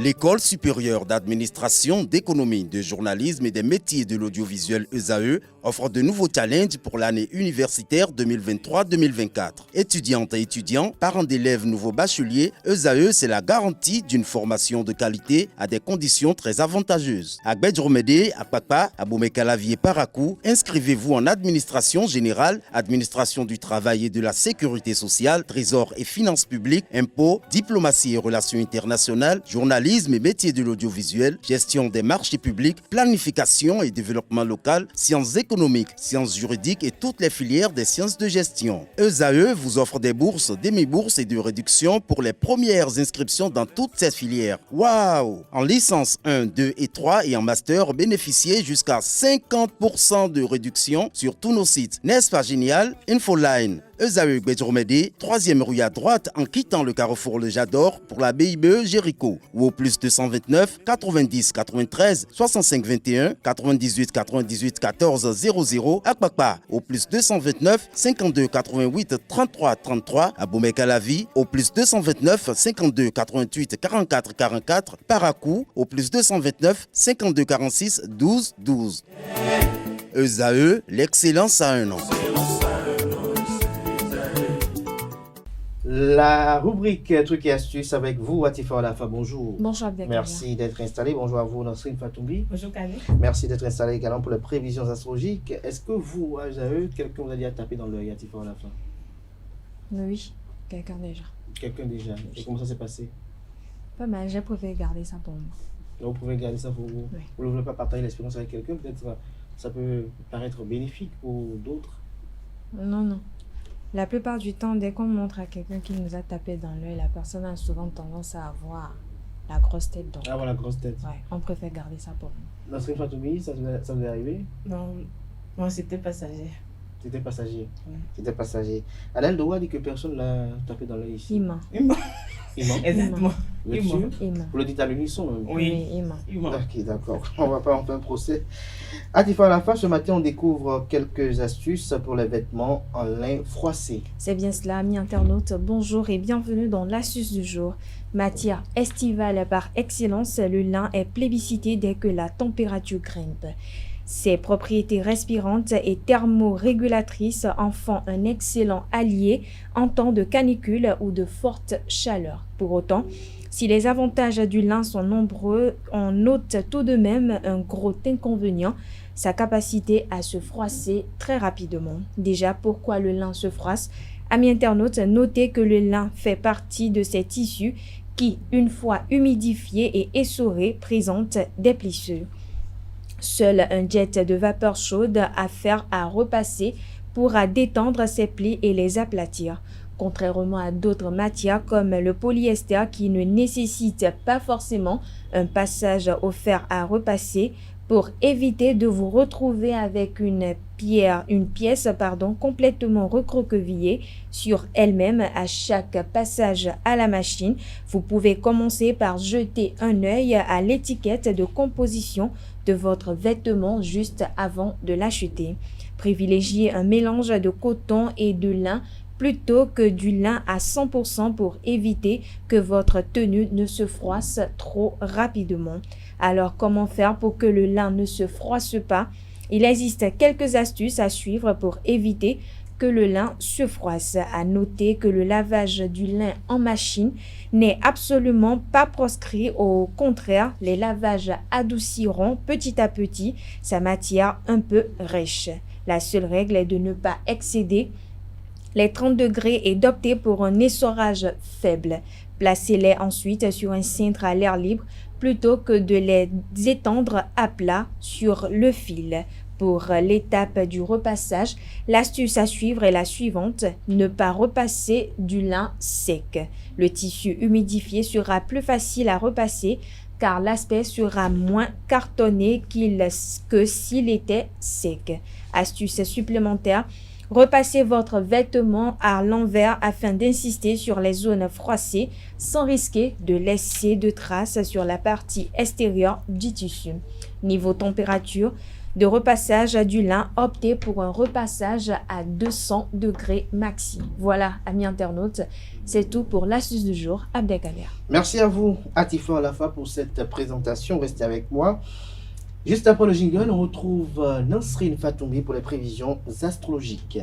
L'École supérieure d'administration, d'économie, de journalisme et des métiers de l'audiovisuel ESAE offre de nouveaux challenges pour l'année universitaire 2023-2024. Étudiantes et étudiants, parents d'élèves nouveaux bacheliers, ESAE, c'est la garantie d'une formation de qualité à des conditions très avantageuses. À Gbedjromede, à Papa, à Boumekalavi et Parakou, inscrivez-vous en administration générale, administration du travail et de la sécurité sociale, trésor et finances publiques, impôts, diplomatie et relations internationales, journalisme et métiers de l'audiovisuel, gestion des marchés publics, planification et développement local, sciences économiques, sciences juridiques et toutes les filières des sciences de gestion. ESAE vous offre des bourses, demi-bourses et de réductions pour les premières inscriptions dans toutes ces filières. Waouh! En licence 1, 2 et 3 et en master, bénéficiez jusqu'à 50% de réduction sur tous nos sites. N'est-ce pas génial? Infoline. ESAE Gbedjromede, 3e rue à droite en quittant le carrefour Le Jador pour la BIBE Jéricho ou au plus 229 90 93 65 21 98 98 14 00 à Kpakpa au plus 229 52 88 33 33 à Boumekalavi au plus 229 52 88 44 44 Parakou au plus 229 52 46 12 12. ESAE, l'excellence à un an. La rubrique trucs et astuces avec vous, Atifa Olafa, bonjour. Bonjour Abdelkader. Merci d'être installé. Bonjour à vous, Nasrine Fatoumbi. Bonjour Khaled. Merci d'être installé également pour les prévisions astrologiques. Est-ce que vous, à ESAE, quelqu'un vous a dit à taper dans l'œil, Atifa Olafa? Oui, quelqu'un déjà. Quelqu'un déjà. Et comment ça s'est passé? Pas mal, j'ai préféré garder ça pour moi. Donc, vous pouvez garder ça pour vous. Oui. Vous ne voulez pas partager l'expérience avec quelqu'un? Peut-être ça peut paraître bénéfique pour d'autres. Non. La plupart du temps, dès qu'on montre à quelqu'un qui nous a tapé dans l'œil, la personne a souvent tendance à avoir la grosse tête. Donc, Ah, voilà, grosse tête. ouais, on préfère garder ça pour nous. Nasrine Fatoumbi, ça vous est arrivé? Non, c'était passager. C'était passager. Oui. C'était passager. Alain Doua dit que personne l'a tapé dans l'œil ici. Il ment. Il ment. Exactement. Vous êtes Il ment. sûr? Il ment. Vous le dites à l'unisson même. Oui. Il ment. Il ment. Ok, d'accord. On va pas en faire un procès. Atifa Olafa, ce matin, on découvre quelques astuces pour les vêtements en lin froissé. C'est bien cela, amis internautes. Bonjour et bienvenue dans l'astuce du jour. Matière estivale par excellence, le lin est plébiscité dès que la température grimpe. Ses propriétés respirantes et thermorégulatrices en font un excellent allié en temps de canicule ou de forte chaleur. Pour autant, si les avantages du lin sont nombreux, on note tout de même un gros inconvénient, sa capacité à se froisser très rapidement. Déjà, pourquoi le lin se froisse? Amis internautes, notez que le lin fait partie de ces tissus qui, une fois humidifiés et essorés, présentent des plissures. Seul un jet de vapeur chaude à faire à repasser pourra détendre ces plis et les aplatir. Contrairement à d'autres matières comme le polyester qui ne nécessite pas forcément un passage au fer à repasser pour éviter de vous retrouver avec une pièce complètement recroquevillée sur elle-même à chaque passage à la machine. Vous pouvez commencer par jeter un œil à l'étiquette de composition de votre vêtement juste avant de l'acheter. Privilégiez un mélange de coton et de lin plutôt que du lin à 100% pour éviter que votre tenue ne se froisse trop rapidement. Alors, comment faire pour que le lin ne se froisse pas? Il existe quelques astuces à suivre pour éviter que le lin se froisse. À noter que le lavage du lin en machine n'est absolument pas proscrit. Au contraire, les lavages adouciront petit à petit sa matière un peu rêche. La seule règle est de ne pas excéder les 30 degrés et d'opter pour un essorage faible. Placez-les ensuite sur un cintre à l'air libre plutôt que de les étendre à plat sur le fil. Pour l'étape du repassage, l'astuce à suivre est la suivante: ne pas repasser du lin sec. Le tissu humidifié sera plus facile à repasser car l'aspect sera moins cartonné que s'il était sec. Astuce supplémentaire: Repassez votre vêtement à l'envers afin d'insister sur les zones froissées sans risquer de laisser de traces sur la partie extérieure du tissu. Niveau température de repassage du lin, optez pour un repassage à 200 degrés maxi. Voilà, amis internautes, c'est tout pour l'astuce du jour. Abdelkader. Merci à vous, Atifa Alafa, pour cette présentation. Restez avec moi. Juste après le jingle, on retrouve Nasrine Fatoumi pour les prévisions astrologiques.